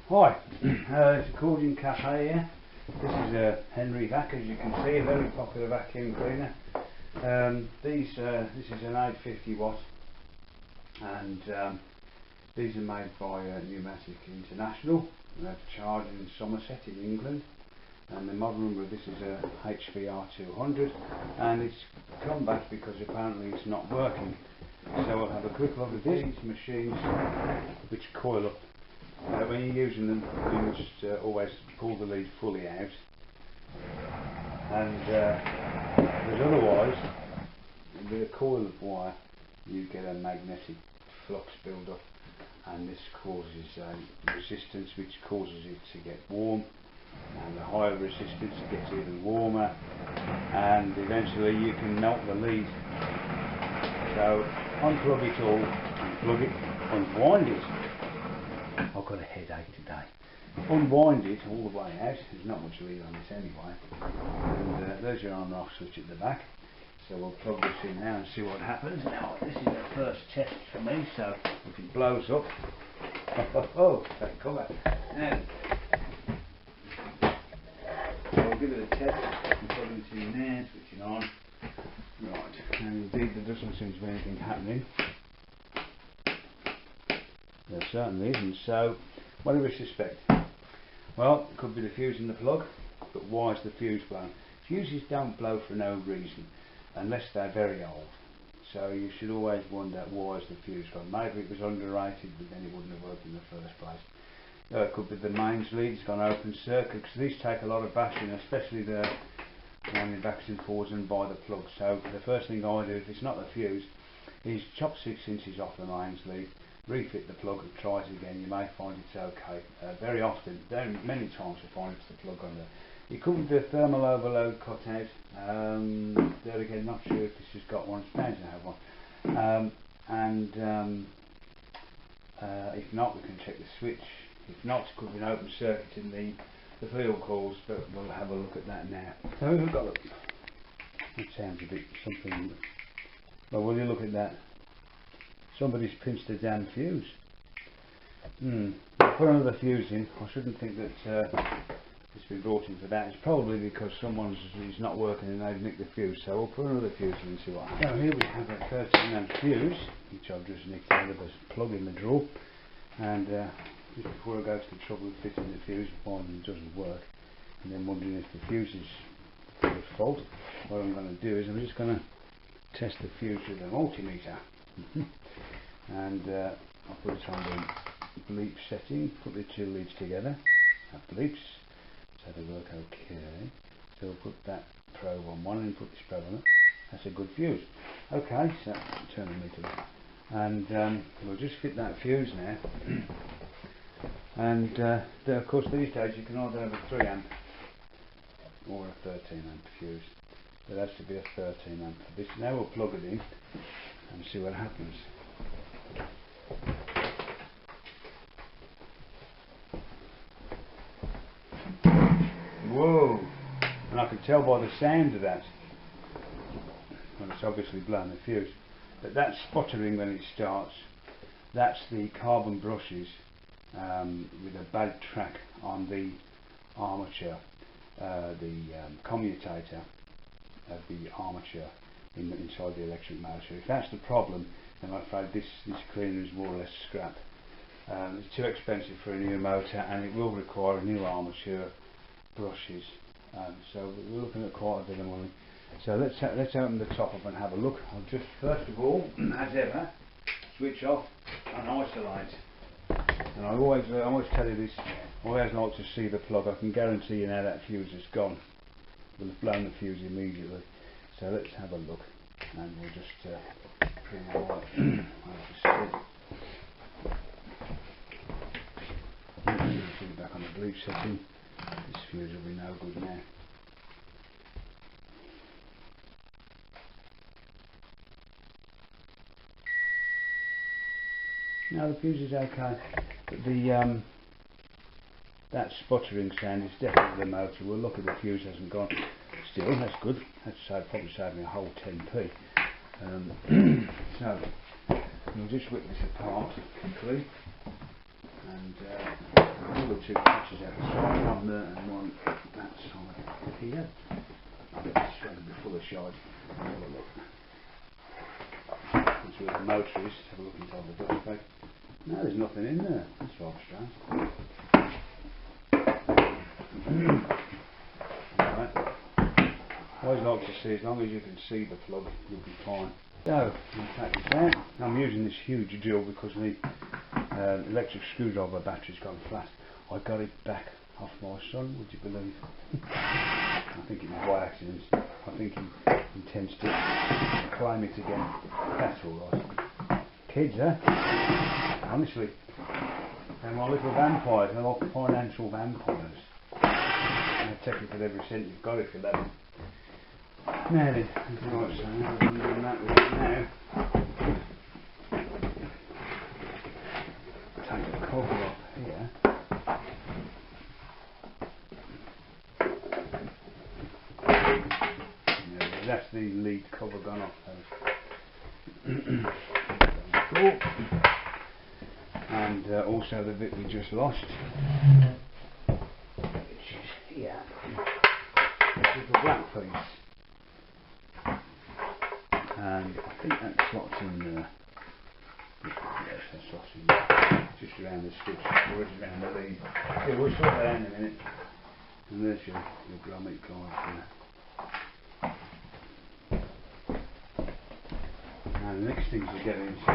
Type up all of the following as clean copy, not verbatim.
Hi, it's Accordion Cafe here. This is a Henry Vac, as you can see, a very popular vacuum cleaner. This is an 850 watt, and these are made by Pneumatic International. They're charged in Somerset in England, and the model number of this is a HVR 200, and it's come back because apparently it's not working. So we'll have a quick look at these machines which coil up. When you're using them, you must always pull the lead fully out, and because otherwise, with a coil of wire, you get a magnetic flux build up, and this causes resistance, which causes it to get warm, and the higher resistance gets even warmer, and eventually you can melt the lead. So unplug it all, unplug it, unwind it. I've got a headache today. Unwind it all the way out. There's not much lead on this anyway. And there's your on and off switch at the back. So we'll plug this in now and see what happens. Now this is the first test for me, so if it blows up, take cover. Now I'll give it a test and plug it in there, switch it on. Right, and indeed there doesn't seem to be anything happening. There certainly isn't. So what do we suspect? Well, it could be the fuse in the plug, but why is the fuse blown? Fuses don't blow for no reason unless they're very old. So you should always wonder, why is the fuse gone? Maybe it was underrated, but then it wouldn't have worked in the first place. It could be the mains lead's gone open circuit, because these take a lot of bashing, especially the one in backs and forwards and by the plug. So the first thing I do, if it's not the fuse, is chop 6 inches off the mains lead, refit the plug and try it again. You may find it's okay. Very often, many times you find it's the plug on there. It could be the thermal overload cut out. There again, not sure if this has got one. It's bound to have one. If not, we can check the switch. If not, it could be an open circuit in the field coils, but we'll have a look at that now. So we've got it. That sounds a bit something. Well, will you look at that? Somebody's pinched a damn fuse. I'll put another fuse in. I shouldn't think that it's been brought in for that. It's probably because someone's is not working and they've nicked the fuse. So we'll put another fuse in and see what happens. Now here we have a 13 amp fuse, which I've just nicked out of a plug in the drawer. And just before I go to the trouble of fitting the fuse, finding it doesn't work, and then wondering if the fuse is at fault, what I'm going to do is I'm just going to test the fuse with a multimeter. And I'll put it on the bleep setting, put the two leads together, that bleeps, so they work okay. So we'll put that probe on one and put this probe on it. That's a good fuse. Okay, so turn the meter on. And we'll just fit that fuse now. And of course these days you can either have a 3 amp or a 13 amp fuse. There has to be a 13 amp for this. Now we'll plug it in and see what happens. Whoa! And I can tell by the sound of that. Well, it's obviously blown the fuse. But that sputtering when it starts, that's the carbon brushes with a bad track on the armature, the commutator of the armature inside the electric motor. If that's the problem, then I'm afraid this cleaner is more or less scrap. It's too expensive for a new motor, and it will require a new armature, brushes. So we're looking at quite a bit of money. So let's open the top up and have a look. I'll just first of all, as ever, switch off and isolate. And I always tell you this. I always like to see the plug. I can guarantee you now that fuse is gone. We'll have blown the fuse immediately. So let's have a look, and we'll just put it back on the bleep setting. This fuse will be no good now. Now the fuse is okay, but the that sputtering sound is definitely the motor. We'll look at the fuse hasn't gone. Still, that's good. That's probably saved me a whole 10p. So we'll just whip this apart quickly. and another 2 patches out the side, one there and one that side here. I think this is going to be full of shite. Have a look. That's where the motor is. Have a look inside the dust bag. No, there's nothing in there. That's rather strange. Right. I always like to see, as long as you can see the plug, you'll be fine. So, I'll take this out. I'm using this huge drill because the electric screwdriver battery's gone flat. I got it back off my son, would you believe? I think it was by accident. I think he intends to claim it again. That's alright. Kids, eh? Honestly, they're my little vampires. They're like financial vampires. They take it for every cent you've got if you let them. Now then, right, so now we're doing that with it now. Take the cover off here. Yeah, that's the lead cover gone off those. And also the bit we just lost, which is here. This is the black piece. And I think that slots in there. Yes, that slots in there. Just around the switch, or just around the lead. Yeah, we'll sort that out in a minute. And there's your grommet guide there. And the next thing to get into,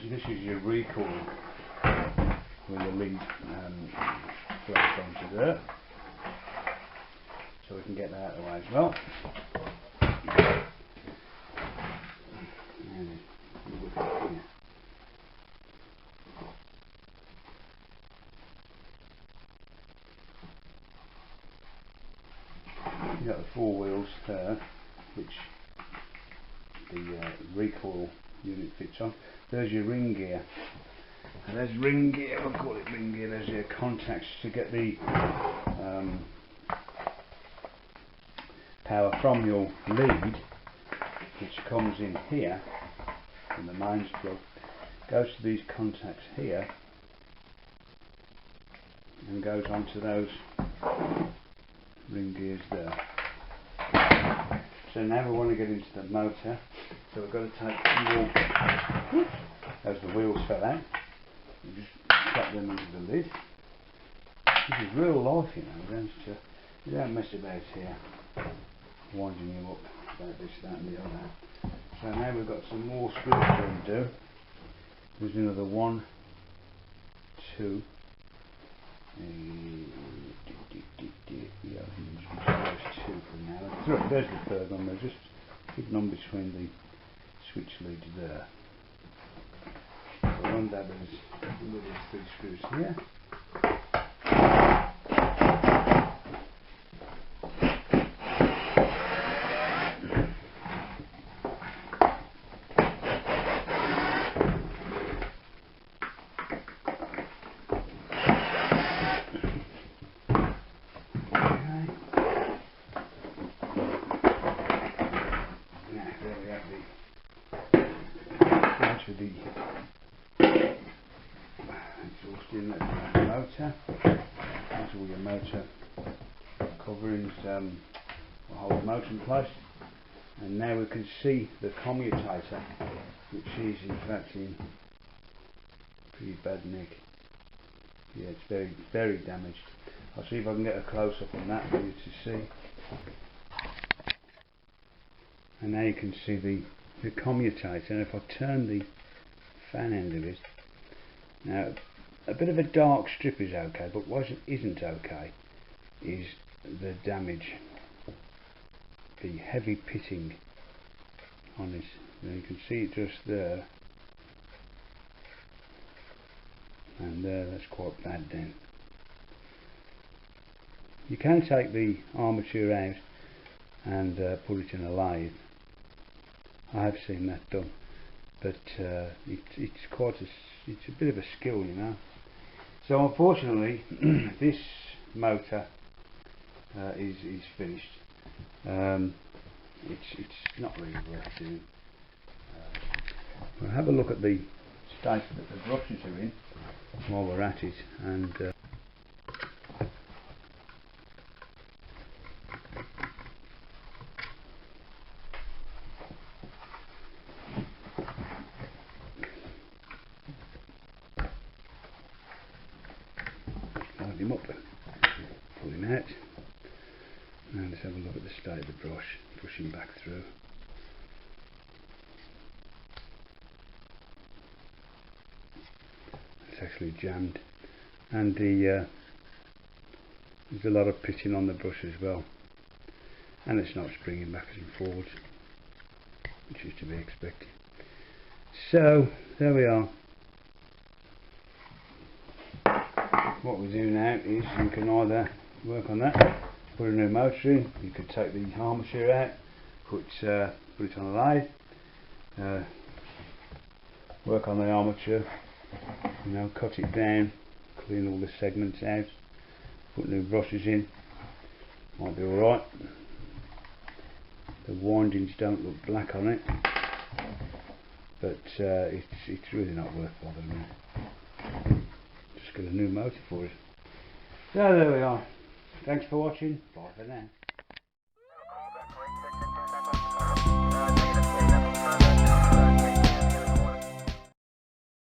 this is your recoil with the lead flash onto there. So we can get that out of the way as well. And look at it here. You've got the 4 wheels there, which the recoil unit fits on. There's your ring gear. And there's ring gear, we'll call it ring gear. There's your contacts to get the power from your lead, which comes in here from the mains plug, goes to these contacts here and goes onto those ring gears there. So now we want to get into the motor, so we've got to take more. As the wheels fell out, you just slap them into the lid. This is real life, you know. You don't mess about here, winding you up about this, that and the other. So now we've got some more screws to undo. There's another 1, 2. Yeah, there's 2 for now. There's the third one. They're just hidden on between the switch leads there. So one dab is with these 3 screws here. To the exhaust inlet for the motor. That's all your motor coverings will hold the motor in place. And now we can see the commutator, which is in fact in pretty bad nick. Yeah, it's very, very damaged. I'll see if I can get a close up on that for you to see. And now you can see the commutator, and if I turn the fan end of it, now a bit of a dark strip is okay, but what isn't okay is the damage, the heavy pitting on this. Now you can see it just there and there. That's quite bad then. You can take the armature out and put it in a lathe. I have seen that done, but it's a bit of a skill, you know. So unfortunately, this motor is finished. It's not really worth doing. We'll have a look at the state that the brushes are in while we're at it, and load him up and pull him out. Now let's have a look at the state of the brush, push him back through. It's actually jammed, and there's a lot of pitching on the brush as well, and it's not springing backwards and forwards, which is to be expected. So there we are. What we do now is you can either work on that, put a new motor in, you could take the armature out, put it on a lathe, work on the armature, you know, cut it down, clean all the segments out, put new brushes in, might be alright. The windings don't look black on it, but it's really not worth bothering. Just got a new motor for it. So there we are. Thanks for watching. Bye for now.